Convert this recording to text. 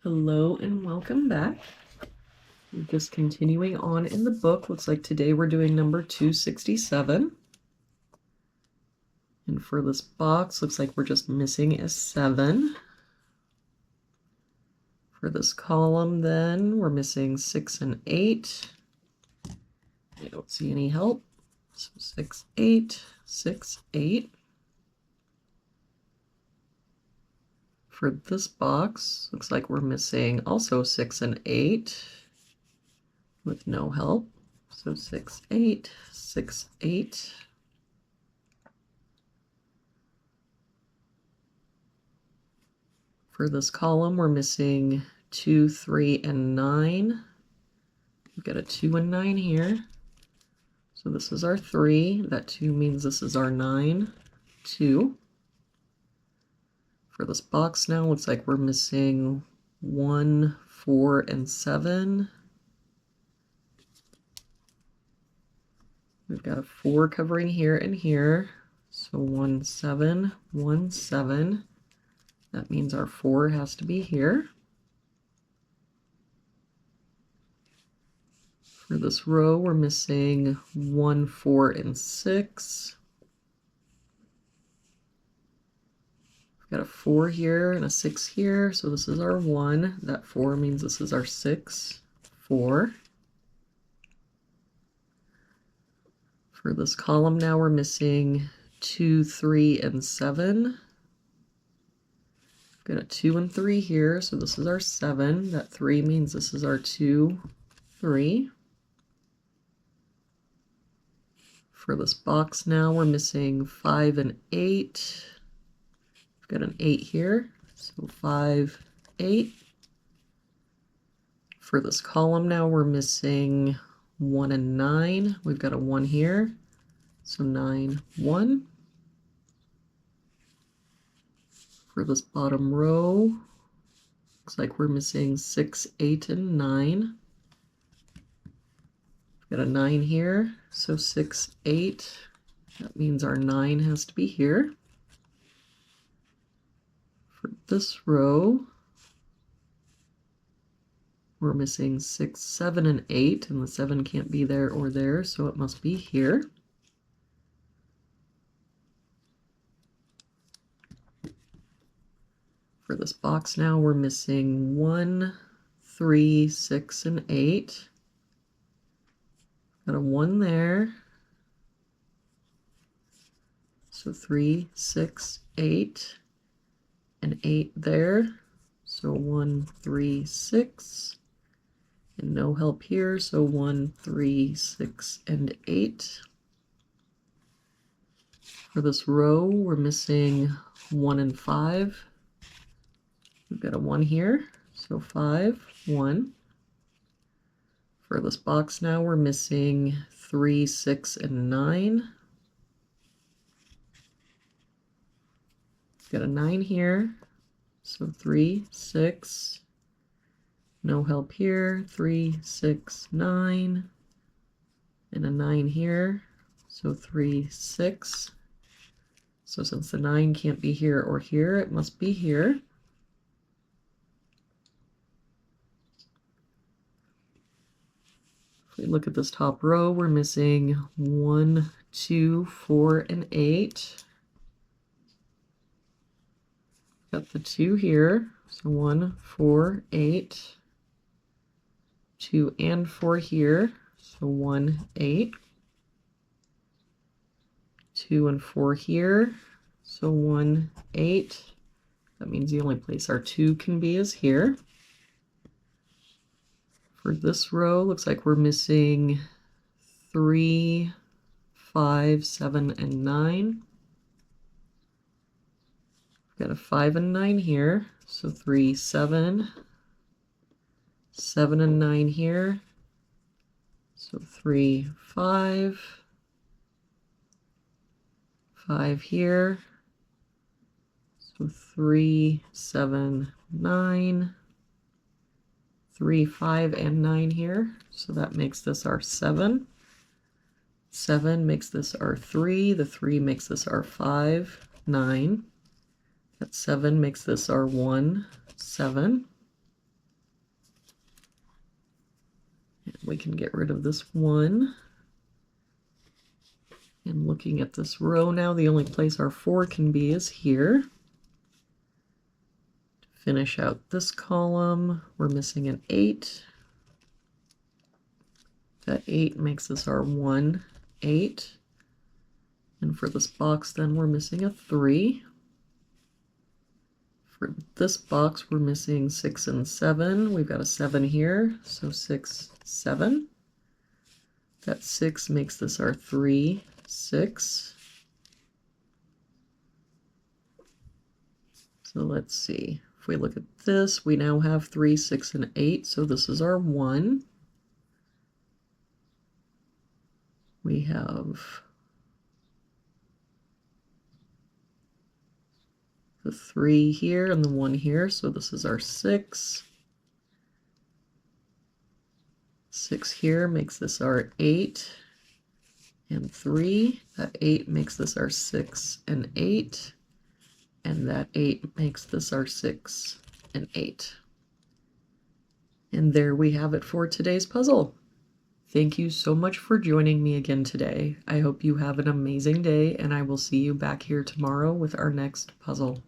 Hello and welcome back. We're just continuing on in the book. Looks like today we're doing number 267. And for this box, looks like we're just missing a 7. For this column, then, we're missing 6 and 8. I don't see any help. So 6, 8, 6, 8. For this box, looks like we're missing also 6 and 8 with no help. So 6, 8, 6, 8. For this column, we're missing 2, 3, and 9. We've got a 2 and 9 here. So this is our 3. That 2 means this is our 9, 2. For this box now, looks like we're missing 1, 4, and 7. We've got a 4 covering here and here. So 1, 7, 1, 7. That means our 4 has to be here. For this row, we're missing 1, 4, and 6. We've got a 4 here and a 6 here, so this is our 1. That 4 means this is our 6, 4. For this column now, we're missing 2, 3, and 7. We've got a 2 and 3 here, so this is our 7. That 3 means this is our 2, 3. For this box now, we're missing 5 and 8. We've got an 8 here, so 5, 8. For this column now, we're missing 1 and 9. We've got a 1 here, so 9, 1. For this bottom row, looks like we're missing 6, 8, and 9. We've got a 9 here, so 6, 8. That means our 9 has to be here. For this row, we're missing 6, 7, and 8, and the 7 can't be there or there, so it must be here. For this box now, we're missing 1, 3, 6, and 8. Got a 1 there. So 3, 6, 8, and 8 there. So 1, 3, 6. And no help here, so 1, 3, 6, and 8. For this row, we're missing 1 and 5. We've got a 1 here, so 5, 1. For this box now, we're missing 3, 6, and 9. We've got a 9 here, so 3, 6. No help here, 3, 6, 9. And a 9 here, so 3, 6. So since the 9 can't be here or here, it must be here. If we look at this top row, we're missing 1, 2, 4, and 8. Got the 2 here, so 1, 4, 8. 2 and 4 here, so 1, 8. 2 and 4 here, so 1, 8. That means the only place our 2 can be is here. For this row, looks like we're missing 3, 5, 7, and 9. We've got a 5 and 9 here, so 3, 7. 7 and 9 here, so 3, 5. 5 here, so 3, 7, 9. 3, 5, and 9 here, so that makes this our 7. 7 makes this our 3, the 3 makes this our 5, 9. That 7 makes this our 1, 7. we can get rid of this 1. And looking at this row now, the only place our 4 can be is here. To finish out this column, we're missing an 8. That 8 makes this our 1, 8. And for this box, then we're missing a 3. For this box, we're missing 6 and 7. We've got a 7 here, so 6, 7. That 6 makes this our 3, 6. So let's see. If we look at this, we now have 3, 6, and 8, so this is our 1. We have the 3 here and the 1 here, so this is our 6. 6 here makes this our 8 and 3. That 8 makes this our 6 and 8. And that 8 makes this our 6 and 8. And there we have it for today's puzzle. Thank you so much for joining me again today. I hope you have an amazing day, and I will see you back here tomorrow with our next puzzle.